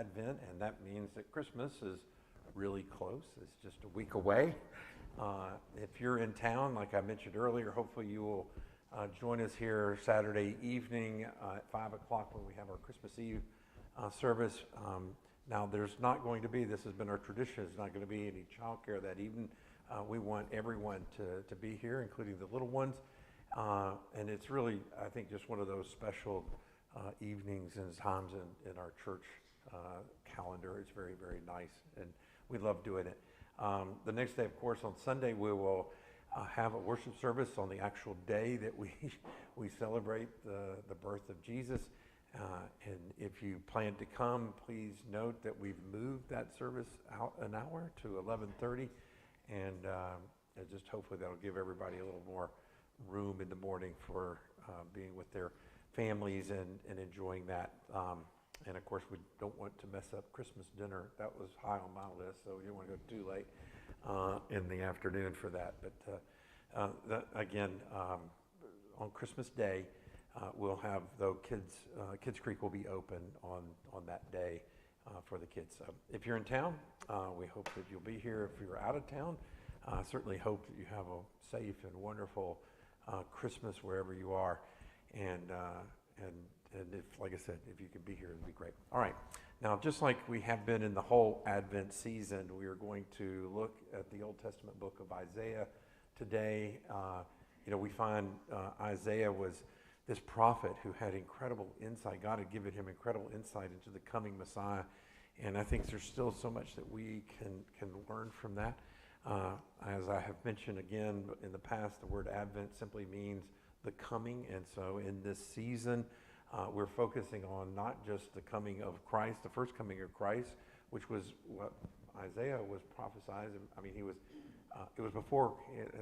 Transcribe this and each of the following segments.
Advent, and that means that Christmas is really close. It's just a week away. If you're in town, like I mentioned earlier, hopefully you will join us here Saturday evening at 5 o'clock when we have our Christmas Eve service. Now, there's not going to be, this has been our tradition, there's not going to be any childcare that evening. We want everyone to be here, including the little ones. And it's really, I think, just one of those special evenings and times in our church calendar. It's very, very nice, and we love doing it. The next day, of course, on Sunday, we will have a worship service on the actual day that we celebrate the birth of Jesus. And if you plan to come, please note that we've moved that service out an hour to 11:30, and just hopefully that'll give everybody a little more room in the morning for being with their families and enjoying that. And of course, we don't want to mess up Christmas dinner. That was high on my list, so we didn't want to go too late in the afternoon for that. But again, on Christmas Day, we'll have, though, Kids Creek will be open on that day for the kids. So if you're in town, we hope that you'll be here. If you're out of town, certainly hope that you have a safe and wonderful Christmas wherever you are. And if, like I said, if you could be here, it'd be great. All right. Now, just like we have been in the whole Advent season, we are going to look at the Old Testament book of Isaiah today. We find Isaiah was this prophet who had incredible insight. God had given him incredible insight into the coming Messiah. And I think there's still so much that we can learn from that. As I have mentioned again in the past, the word Advent simply means the coming. And so in this season, we're focusing on not just the coming of Christ, the first coming of Christ, which was what Isaiah was prophesied. I mean, it was before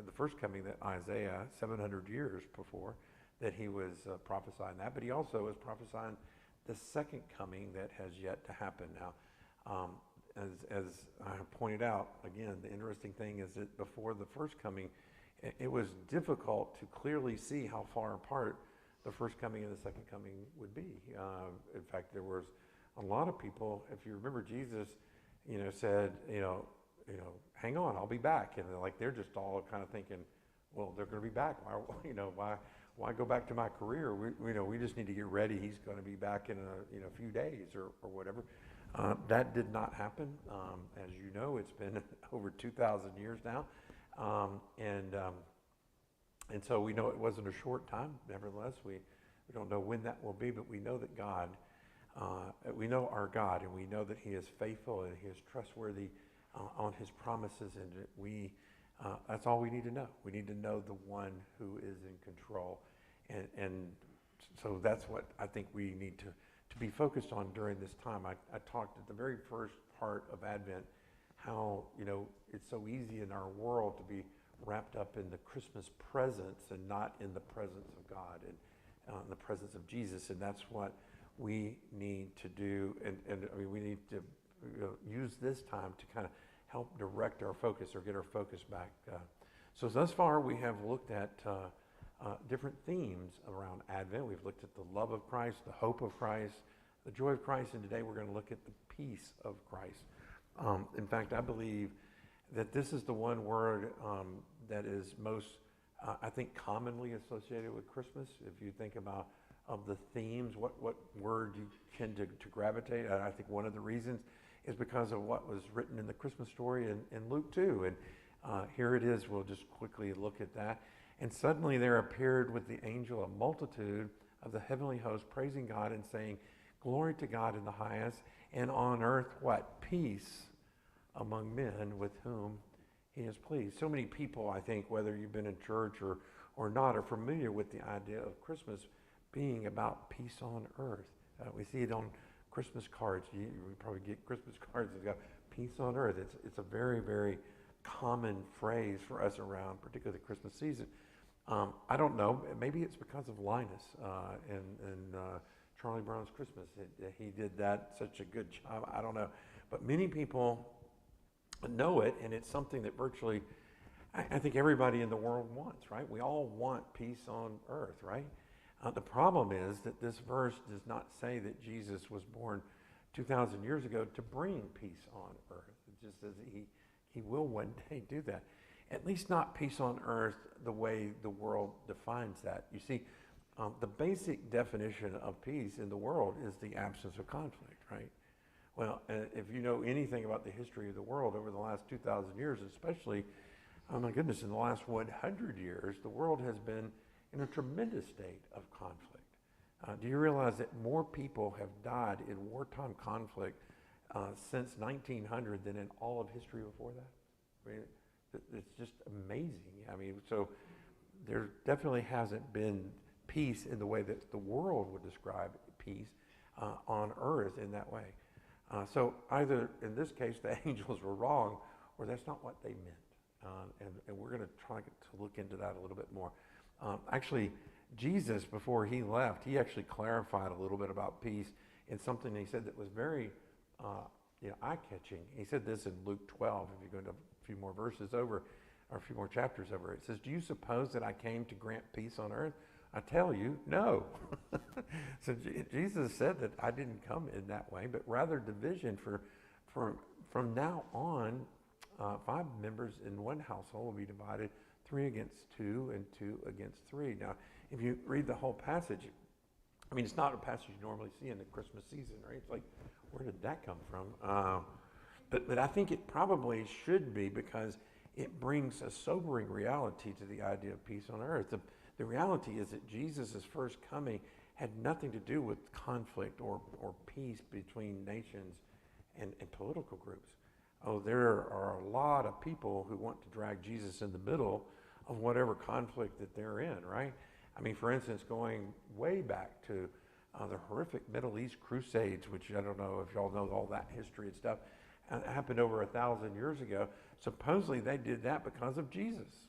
the first coming that Isaiah, 700 years before, that he was prophesying that. But he also was prophesying the second coming that has yet to happen. Now, as I have pointed out, again, the interesting thing is that before the first coming, it was difficult to clearly see how far apart the first coming and the second coming would be. In fact, there was a lot of people, if you remember, Jesus, said, hang on, I'll be back. And they're just all kind of thinking, well, they're going to be back. Why go back to my career? We just need to get ready. He's going to be back in a few days or whatever. That did not happen. As you know, it's been over 2,000 years now. And so we know it wasn't a short time. Nevertheless, we don't know when that will be, but we know that God, we know our God, and we know that he is faithful and he is trustworthy on his promises, and that's all we need to know. We need to know the one who is in control. And so that's what I think we need to be focused on during this time. I talked at the very first part of Advent how, it's so easy in our world to be wrapped up in the Christmas presents and not in the presence of God and in the presence of Jesus. And that's what we need to do. And I mean, we need to use this time to kind of help direct our focus or get our focus back. So thus far, we have looked at different themes around Advent. We've looked at the love of Christ, the hope of Christ, the joy of Christ, and today we're going to look at the peace of Christ. In fact, I believe that this is the one word that is most, I think, commonly associated with Christmas. If you think about of the themes, what word you tend to gravitate, and I think one of the reasons is because of what was written in the Christmas story in Luke 2. And here it is. We'll just quickly look at that. And suddenly there appeared with the angel a multitude of the heavenly host praising God and saying, "Glory to God in the highest, and on earth what? Peace among men with whom he is pleased." So many people, I think, whether you've been in church or not, are familiar with the idea of Christmas being about peace on earth. We see it on Christmas cards. We probably get Christmas cards that go, peace on earth. It's a very, very common phrase for us around, particularly the Christmas season. I don't know. Maybe it's because of Linus and Charlie Brown's Christmas. He did that such a good job. I don't know. But many people know it, and it's something that virtually, I think everybody in the world wants, right? We all want peace on earth, right? The problem is that this verse does not say that Jesus was born 2,000 years ago to bring peace on earth. It just says he will one day do that. At least not peace on earth the way the world defines that. You see, the basic definition of peace in the world is the absence of conflict, right? Well, if you know anything about the history of the world over the last 2,000 years, especially, oh my goodness, in the last 100 years, the world has been in a tremendous state of conflict. Do you realize that more people have died in wartime conflict since 1900 than in all of history before that? I mean, it's just amazing. I mean, so there definitely hasn't been peace in the way that the world would describe peace on earth in that way. So either in this case the angels were wrong, or that's not what they meant. And we're going to try to look into that a little bit more. Actually, Jesus, before he left, he actually clarified a little bit about peace in something he said that was very eye-catching. He said this in Luke 12, if you go to a few more verses over, or a few more chapters over. It says, "Do you suppose that I came to grant peace on earth? I tell you, no." So Jesus said that I didn't come in that way, but rather division. From now on, 5 members in one household will be divided, 3 against 2 and 2 against 3. Now, if you read the whole passage, I mean, it's not a passage you normally see in the Christmas season, right? It's like, where did that come from? But I think it probably should be, because it brings a sobering reality to the idea of peace on earth. The reality is that Jesus' first coming had nothing to do with conflict or peace between nations and political groups. Oh, there are a lot of people who want to drag Jesus in the middle of whatever conflict that they're in, right? I mean, for instance, going way back to the horrific Middle East Crusades, which I don't know if y'all know all that history and stuff, happened over 1,000 years ago. Supposedly they did that because of Jesus.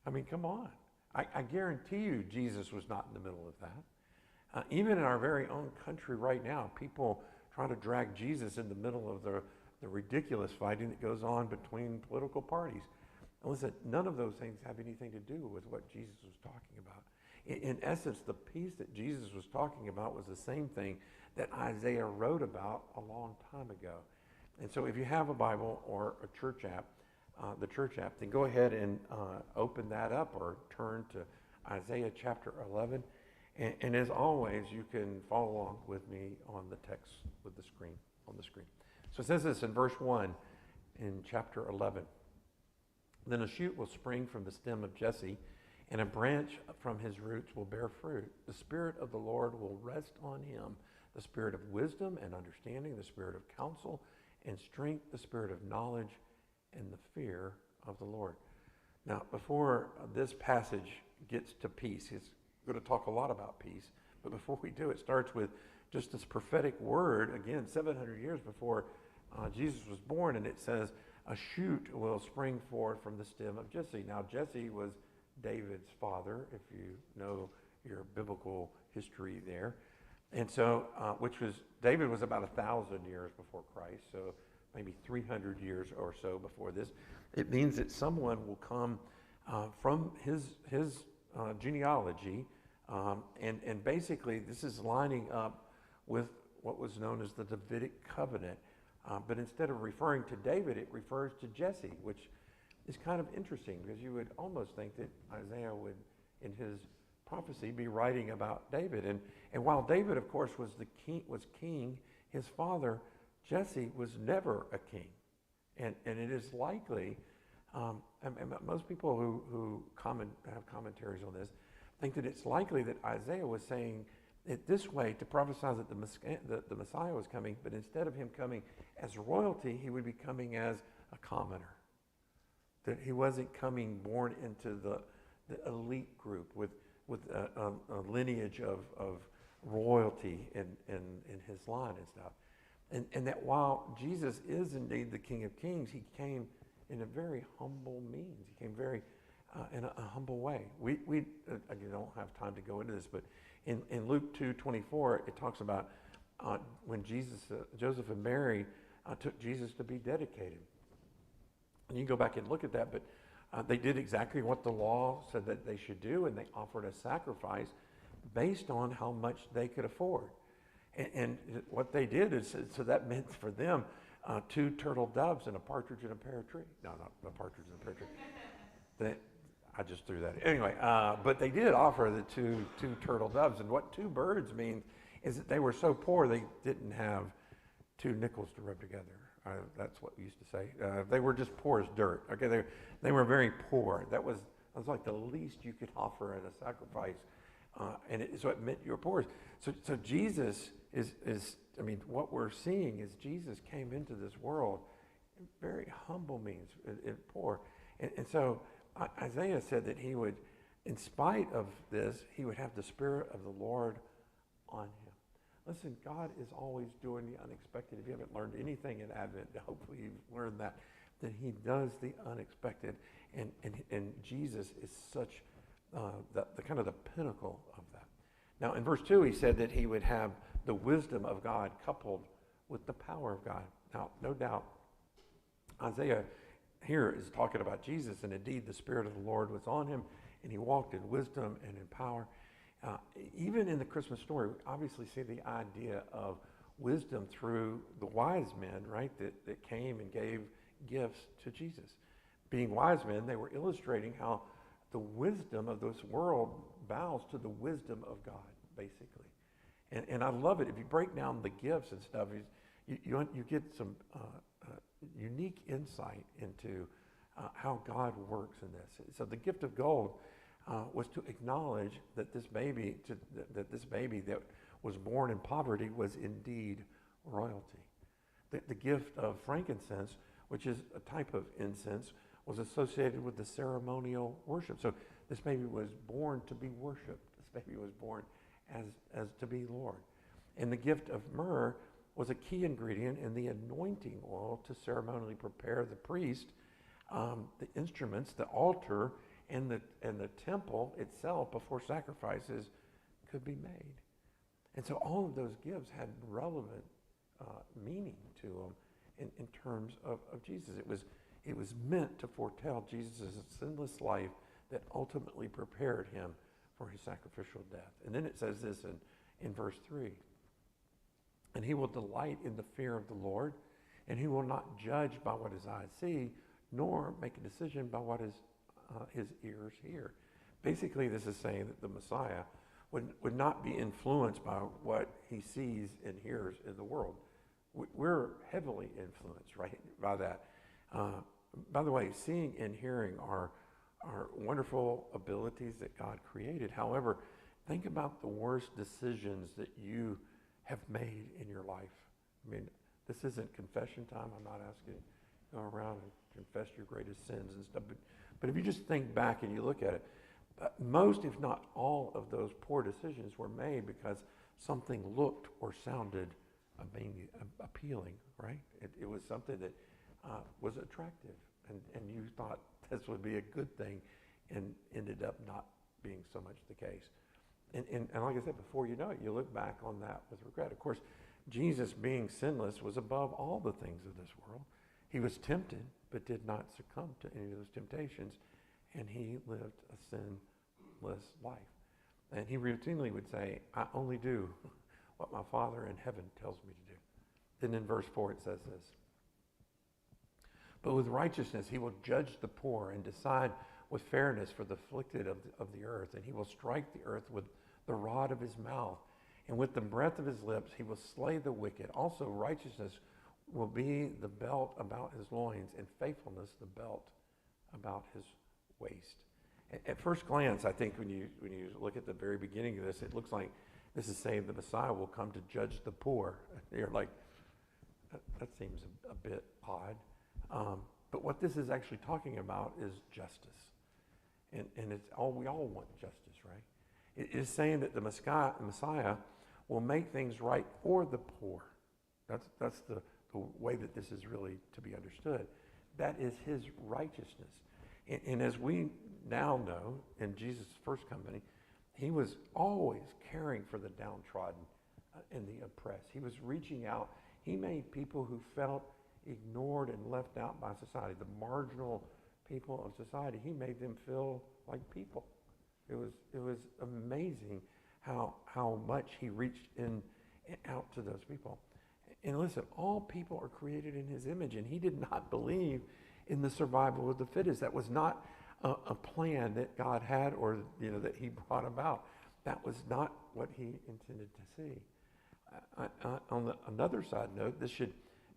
I mean, come on. I guarantee you Jesus was not in the middle of that. Even in our very own country right now, people try to drag Jesus in the middle of the ridiculous fighting that goes on between political parties. And listen, none of those things have anything to do with what Jesus was talking about. In essence, the peace that Jesus was talking about was the same thing that Isaiah wrote about a long time ago. And so if you have a Bible or a church app, the church app, then go ahead and open that up or turn to Isaiah chapter 11. And as always, you can follow along with me on the text with the screen, on the screen. So it says this in verse 1 in chapter 11. "Then a shoot will spring from the stem of Jesse, and a branch from his roots will bear fruit. The Spirit of the Lord will rest on him, the Spirit of wisdom and understanding, the Spirit of counsel and strength, the Spirit of knowledge and the fear of the Lord." Now, before this passage gets to peace, it's going to talk a lot about peace, but before we do, it starts with just this prophetic word, again, 700 years before Jesus was born, and it says, "A shoot will spring forth from the stem of Jesse." Now, Jesse was David's father, if you know your biblical history there. And so, David was about 1,000 years before Christ, so maybe 300 years or so before this. It means that someone will come from his genealogy, and basically this is lining up with what was known as the Davidic covenant. But instead of referring to David, it refers to Jesse, which is kind of interesting, because you would almost think that Isaiah would, in his prophecy, be writing about David. And while David, of course, was king, his father, Jesse, was never a king. And it is likely, and most people who have commentaries on this think that it's likely that Isaiah was saying it this way to prophesy that the Messiah was coming, but instead of him coming as royalty, he would be coming as a commoner. That he wasn't coming born into the elite group with a lineage of royalty in his line and stuff. And that while Jesus is indeed the King of Kings, he came in a very humble means. He came very in a humble way. We don't have time to go into this, but in Luke 2:24, it talks about when Joseph and Mary took Jesus to be dedicated. And you can go back and look at that, but they did exactly what the law said that they should do, and they offered a sacrifice based on how much they could afford. And what they did is, so that meant for them 2 turtle doves and a partridge in a pear tree. No, not a partridge in a pear tree. I just threw that in. Anyway, but they did offer the two turtle doves. And what 2 birds means is that they were so poor they didn't have 2 nickels to rub together. That's what we used to say. They were just poor as dirt. Okay, they were very poor. That was like the least you could offer in a sacrifice, so it meant you were poor. So Jesus is I mean, what we're seeing is Jesus came into this world. Very humble means poor, and so Isaiah said that he would, in spite of this, he would have the Spirit of the Lord on him. Listen, God is always doing the unexpected. If you haven't learned anything in Advent, hopefully you've learned that he does the unexpected. And Jesus is such the kind of the pinnacle of that. Now, in verse 2, he said that he would have the wisdom of God coupled with the power of God. Now, no doubt, Isaiah here is talking about Jesus, and indeed the Spirit of the Lord was on him, and he walked in wisdom and in power. Even in the Christmas story, we obviously see the idea of wisdom through the wise men, right, that came and gave gifts to Jesus. Being wise men, they were illustrating how the wisdom of this world bows to the wisdom of God, basically. And I love it. If you break down the gifts and stuff, you get some unique insight into how God works in this. So the gift of gold was to acknowledge that this baby that was born in poverty was indeed royalty. The gift of frankincense, which is a type of incense, was associated with the ceremonial worship. So this baby was born to be worshipped. This baby was born as to be Lord. And the gift of myrrh was a key ingredient in the anointing oil to ceremonially prepare the priest, the instruments, the altar, and the temple itself before sacrifices could be made. And so all of those gifts had relevant meaning to them in terms of Jesus. It was meant to foretell Jesus' sinless life that ultimately prepared him for his sacrificial death. And then it says this in verse 3. And he will delight in the fear of the Lord, and he will not judge by what his eyes see, nor make a decision by what his ears hear. Basically, this is saying that the Messiah would not be influenced by what he sees and hears in the world. We're heavily influenced, right, by that. By the way, seeing and hearing are wonderful abilities that God created. However, think about the worst decisions that you have made in your life. I mean, this isn't confession time. I'm not asking you to go around and confess your greatest sins and stuff. But if you just think back and you look at it, most, if not all, of those poor decisions were made because something looked or sounded appealing, right? It was something that was attractive, and you thought this would be a good thing, and ended up not being so much the case. And like I said, before you know it, you look back on that with regret. Of course, Jesus, being sinless, was above all the things of this world. He was tempted, but did not succumb to any of those temptations, and he lived a sinless life. And he routinely would say, I only do what my Father in heaven tells me to do. Then in verse 4 it says this. But with righteousness he will judge the poor and decide with fairness for the afflicted of the earth. And he will strike the earth with the rod of his mouth. And with the breath of his lips he will slay the wicked. Also righteousness will be the belt about his loins, and faithfulness the belt about his waist. At first glance, I think when you look at the very beginning of this, it looks like this is saying the Messiah will come to judge the poor. You're like, that seems a bit odd. But what this is actually talking about is justice. And we all want justice, right? It is saying that the Messiah will make things right for the poor. That's the way that this is really to be understood. That is his righteousness. And as we now know, in Jesus' first coming, he was always caring for the downtrodden and the oppressed. He was reaching out. He made people who felt ignored and left out by society, the marginal people of society, he made them feel like people. It was amazing how much he reached in out to those people. And listen, all people are created in his image, and he did not believe in the survival of the fittest. That was not a plan that God had, or that he brought about. That was not what he intended to see. On another side note, this should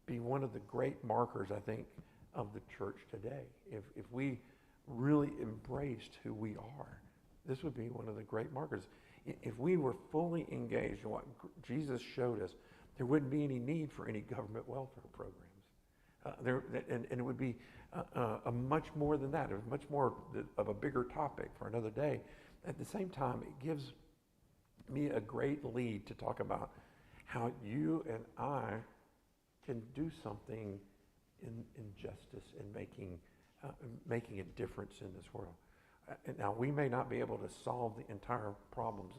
be one of the great markers, I think, of the church today. If we really embraced who we are, this would be one of the great markers. If we were fully engaged in what Jesus showed us, there wouldn't be any need for any government welfare programs. And it would be a much more than that. It was much more of a bigger topic for another day. At the same time, it gives me a great lead to talk about how you and I can do something in justice and making a difference in this world. Now, we may not be able to solve the entire problems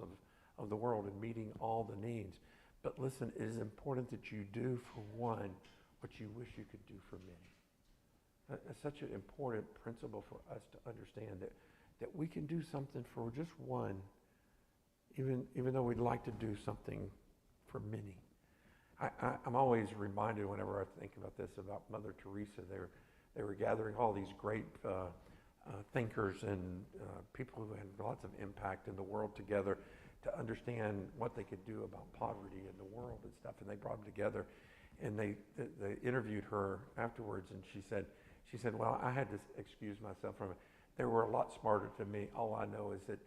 of the world and meeting all the needs, but listen, it is important that you do for one what you wish you could do for many. It's such an important principle for us to understand that we can do something for just one, even though we'd like to do something for many. I'm always reminded whenever I think about this about Mother Teresa. They were gathering all these great thinkers and people who had lots of impact in the world together to understand what they could do about poverty in the world and stuff. And they brought them together, and they interviewed her afterwards, and she said, well, I had to excuse myself from it. They were a lot smarter than me. All I know is that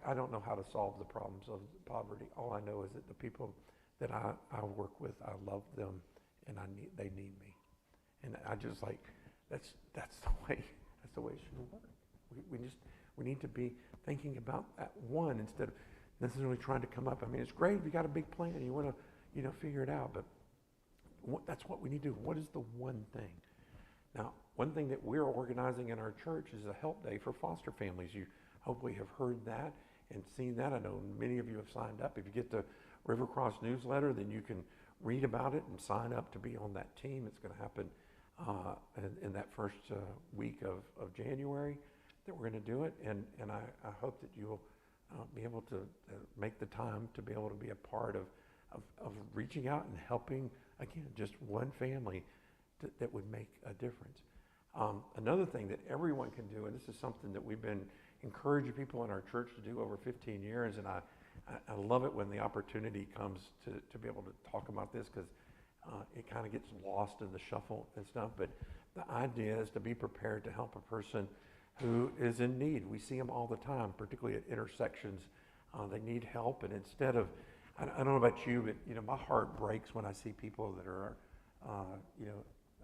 I don't know how to solve the problems of poverty. All I know is that the people that I work with, I love them, and they need me. And I just that's the way it should work. We need to be thinking about that one instead of necessarily trying to come up. I mean, it's great if you got a big plan and you want to figure it out, but that's what we need to do. What is the one thing? Now, one thing that we're organizing in our church is a help day for foster families. You hopefully have heard that and seen that. I know many of you have signed up. If you get the River Cross newsletter, then you can read about it and sign up to be on that team. It's going to happen in that first week of January that we're going to do it. And I hope that you'll be able to make the time to be able to be a part of reaching out and helping, again, just one family that would make a difference. Another thing that everyone can do, and this is something that we've been encouraging people in our church to do over 15 years, and I love it when the opportunity comes to be able to talk about this, because it kind of gets lost in the shuffle and stuff. But the idea is to be prepared to help a person who is in need. We see them all the time, particularly at intersections. They need help, and instead of, I don't know about you, but my heart breaks when I see people that are,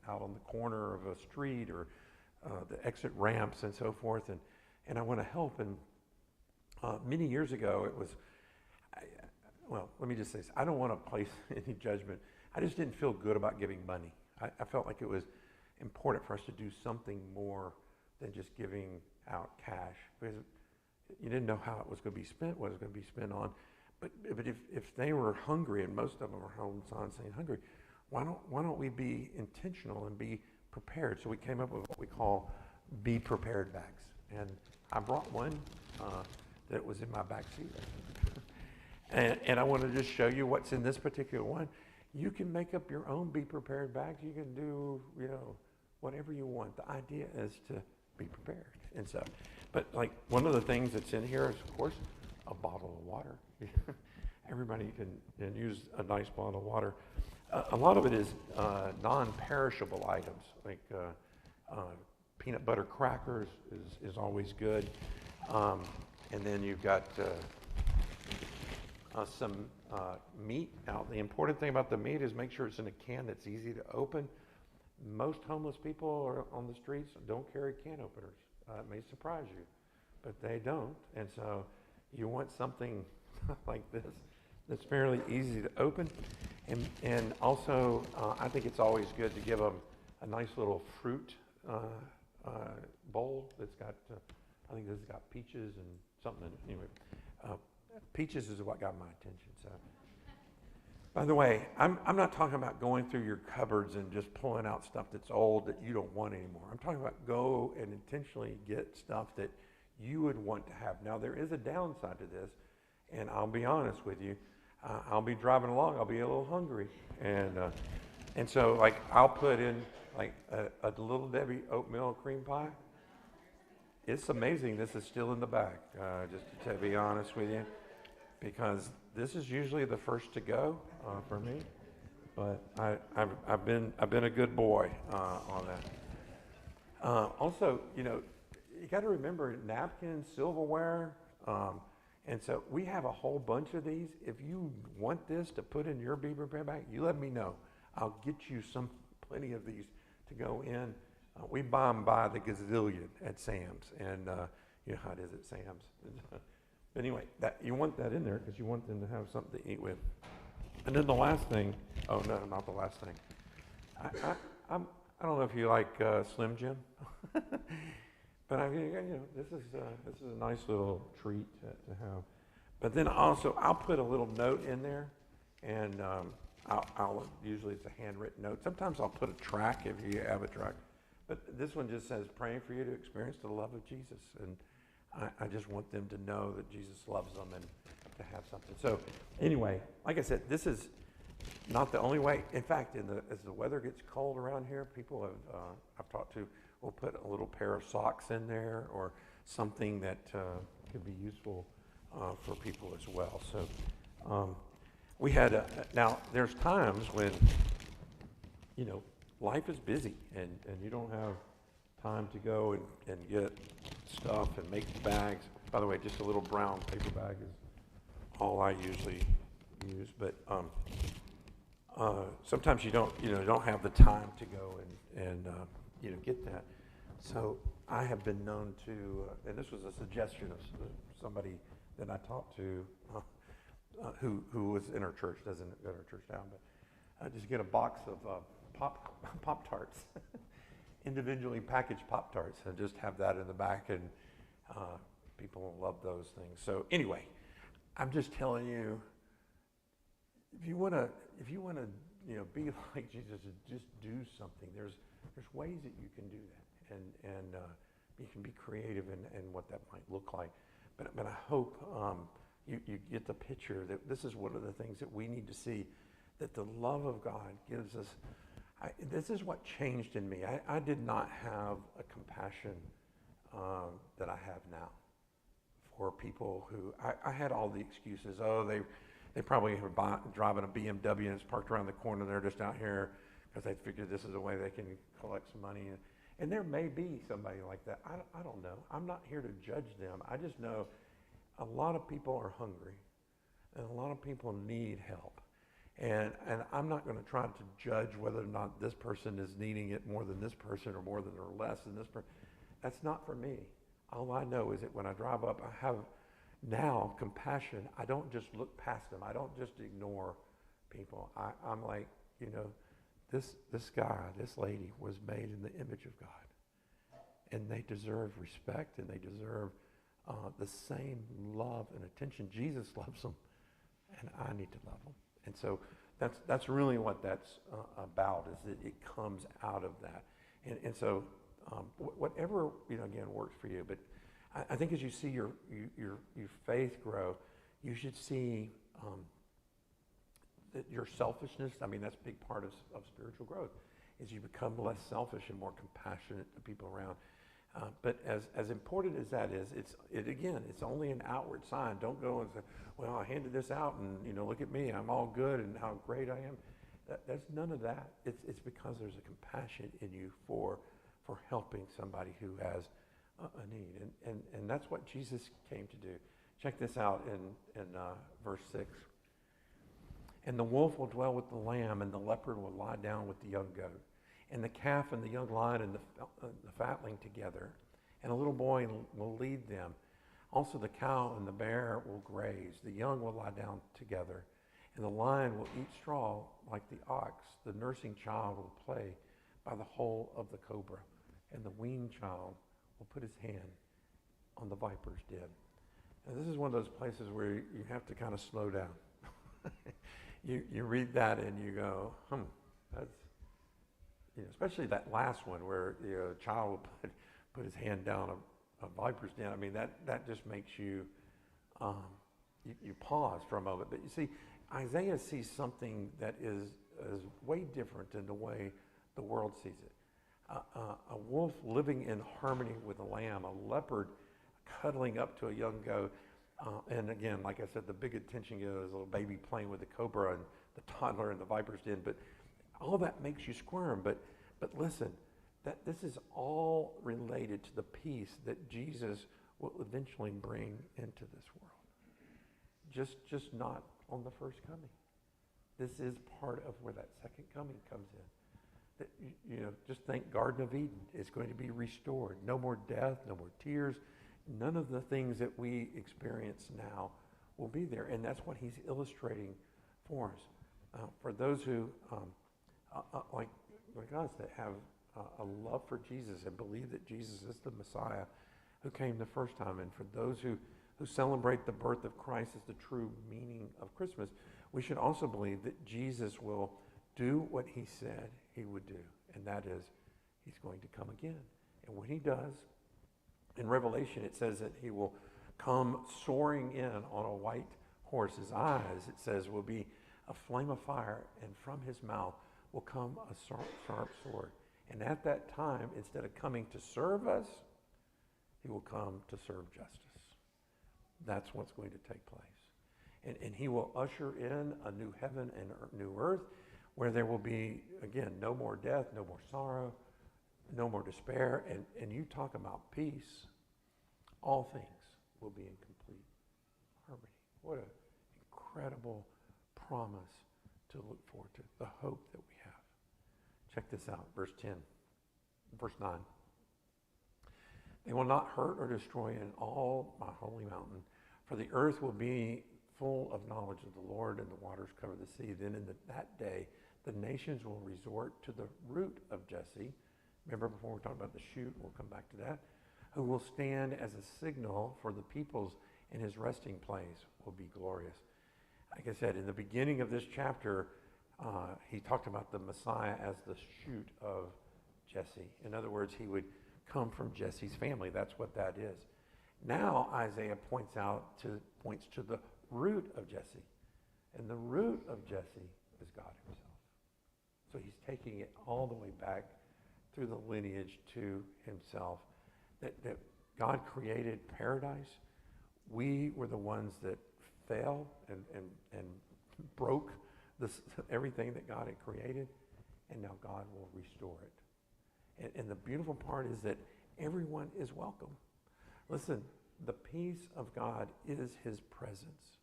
out on the corner of a street or the exit ramps and so forth, and I want to help. And many years ago, it was, let me just say this. I don't want to place any judgment. I just didn't feel good about giving money. I felt like it was important for us to do something more than just giving out cash, because you didn't know how it was going to be spent, what it was going to be spent on. But if they were hungry, and most of them are home signs saying hungry, why don't we be intentional and be prepared? So we came up with what we call Be Prepared bags, and I brought one that was in my back seat. And I want to just show you what's in this particular one. You can make up your own Be Prepared bags. You can do, whatever you want. The idea is to be prepared and stuff. But one of the things that's in here is, of course, a bottle of water. Everybody can use a nice bottle of water. A lot of it is non-perishable items, like peanut butter crackers is always good. And then you've got some meat. Now, the important thing about the meat is make sure it's in a can that's easy to open. Most homeless people on the streets don't carry can openers. It may surprise you, but they don't. And so you want something like this that's fairly easy to open. And also, I think it's always good to give them a nice little fruit bowl that's got, I think this has got peaches and something in it. Anyway, peaches is what got my attention. So, by the way, I'm not talking about going through your cupboards and just pulling out stuff that's old that you don't want anymore. I'm talking about go and intentionally get stuff that you would want to have. Now, there is a downside to this, and I'll be honest with you. I'll be driving along. I'll be a little hungry, and so like I'll put in like a Little Debbie oatmeal cream pie. It's amazing this is still in the bag, just to be honest with you, because this is usually the first to go for me. But I've been a good boy on that. Also, you got to remember napkins, silverware, and so we have a whole bunch of these. If you want this to put in your Beaver Bear bag, you let me know. I'll get you plenty of these to go in. We buy them by the gazillion at Sam's, and you know how it is at Sam's. But anyway, you want that in there because you want them to have something to eat with. And then the last thing, oh no, not the last thing. I don't know if you like Slim Jim, but I mean, this is a nice little treat to have. But then also, I'll put a little note in there, and I'll usually it's a handwritten note. Sometimes I'll put a track if you have a track. But this one just says, praying for you to experience the love of Jesus. And I just want them to know that Jesus loves them and to have something. So anyway, like I said, this is not the only way. In fact, as the weather gets cold around here, people I've talked to will put a little pair of socks in there or something that could be useful for people as well. So we had, now there's times when, life is busy and you don't have time to go and get stuff and make bags. By the way, just a little brown paper bag is all I usually use. But sometimes you don't have the time to go and get that. So I have been known to, and this was a suggestion of somebody that I talked to who was in our church, doesn't go to our church now, but just get a box of Pop-Tarts, individually packaged Pop-Tarts, and just have that in the back, and people love those things. So anyway, I'm just telling you, if you want to, be like Jesus, just do something. There's ways that you can do that, and you can be creative in what that might look like. But I hope you get the picture that this is one of the things that we need to see, that the love of God gives us. This is what changed in me. I did not have a compassion that I have now for people who, I had all the excuses. Oh, they probably are driving a BMW and it's parked around the corner. They're just out here because they figured this is a way they can collect some money. And there may be somebody like that. I don't know. I'm not here to judge them. I just know a lot of people are hungry and a lot of people need help. And I'm not going to try to judge whether or not this person is needing it more than this person or more than or less than this person. That's not for me. All I know is that when I drive up, I have now compassion. I don't just look past them. I don't just ignore people. I'm like, this guy, this lady was made in the image of God. And they deserve respect and they deserve the same love and attention. Jesus loves them and I need to love them. And so that's really what that's about, is that it comes out of that. And so whatever, again, works for you. But I think as you see your faith grow, you should see that your selfishness, that's a big part of spiritual growth, is you become less selfish and more compassionate to people around. But as important as that is, it's only an outward sign. Don't go and say, well, I handed this out and, look at me, I'm all good and how great I am. There's none of that. It's because there's a compassion in you for helping somebody who has a need. And that's what Jesus came to do. Check this out in verse 6. And the wolf will dwell with the lamb, and the leopard will lie down with the young goat. And the calf and the young lion and the fatling together, and a little boy will lead them. Also the cow and the bear will graze. The young will lie down together, and the lion will eat straw like the ox. The nursing child will play by the hole of the cobra, and the weaned child will put his hand on the viper's den. And this is one of those places where you have to kind of slow down. You read that and you go, that's, especially that last one where the child will put his hand down a viper's den. That just makes you you pause for a moment. But you see, Isaiah sees something that is way different than the way the world sees it. A wolf living in harmony with a lamb, a leopard cuddling up to a young goat. And again, like I said, the big attention is a little baby playing with the cobra and the toddler in the viper's den. But all that makes you squirm. But listen, that this is all related to the peace that Jesus will eventually bring into this world. Just not on the first coming. This is part of where that second coming comes in. That, just think Garden of Eden is going to be restored. No more death, no more tears. None of the things that we experience now will be there. And that's what he's illustrating for us. For those who, like us, that have a love for Jesus and believe that Jesus is the Messiah who came the first time, and for those who celebrate the birth of Christ as the true meaning of Christmas, we should also believe that Jesus will do what he said he would do, and that is he's going to come again. And when he does, in Revelation it says that he will come soaring in on a white horse. His eyes, it says, will be a flame of fire, and from his mouth will come a sharp sword. And at that time, instead of coming to serve us, he will come to serve justice. That's what's going to take place. And he will usher in a new heaven and new earth where there will be, again, no more death, no more sorrow, no more despair. And you talk about peace, all things will be in complete harmony. What an incredible promise to look forward to, the hope that we have. Check this out, verse 9. They will not hurt or destroy in all my holy mountain, for the earth will be full of knowledge of the Lord, and the waters cover the sea. Then in that day, the nations will resort to the root of Jesse. Remember before we talked about the shoot, we'll come back to that. Who will stand as a signal for the peoples, and his resting place will be glorious. Like I said, in the beginning of this chapter, he talked about the Messiah as the shoot of Jesse. In other words, he would come from Jesse's family. That's what that is. Now Isaiah points to the root of Jesse. And the root of Jesse is God himself. So he's taking it all the way back through the lineage to himself. That God created paradise. We were the ones that fell and broke everything that God had created. And now God will restore it. And the beautiful part is that everyone is welcome. Listen, the peace of God is his presence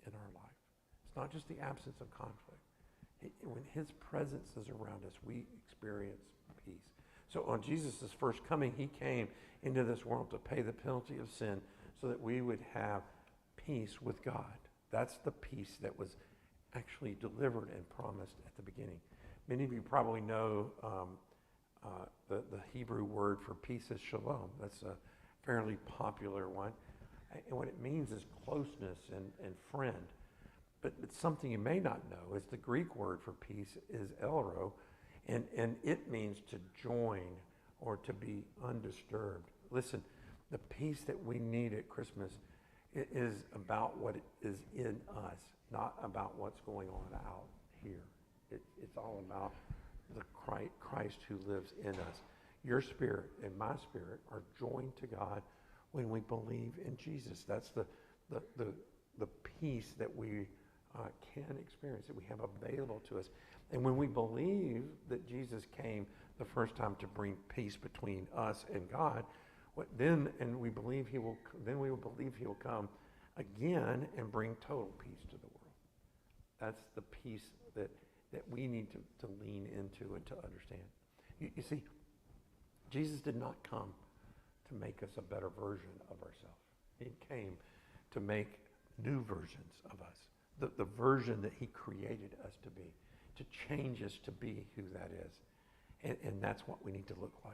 in our life. It's not just the absence of conflict. When his presence is around us, we experience peace. So on Jesus' first coming, he came into this world to pay the penalty of sin so that we would have peace with God. That's the peace that was actually delivered and promised at the beginning. Many of you probably know the Hebrew word for peace is shalom. That's a fairly popular one. And what it means is closeness and friend. But it's something you may not know is the Greek word for peace is elro, and it means to join or to be undisturbed. Listen, the peace that we need at Christmas is about what is in us, not about what's going on out here. It's all about the Christ who lives in us. Your spirit and my spirit are joined to God when we believe in Jesus. That's the peace that we can experience, that we have available to us. And when we believe that Jesus came the first time to bring peace between us and God, we believe he will come again and bring total peace to the world. That's the peace that we need to lean into and to understand. You see, Jesus did not come to make us a better version of ourselves. He came to make new versions of us, the version that he created us to be, to change us to be who that is. And that's what we need to look like.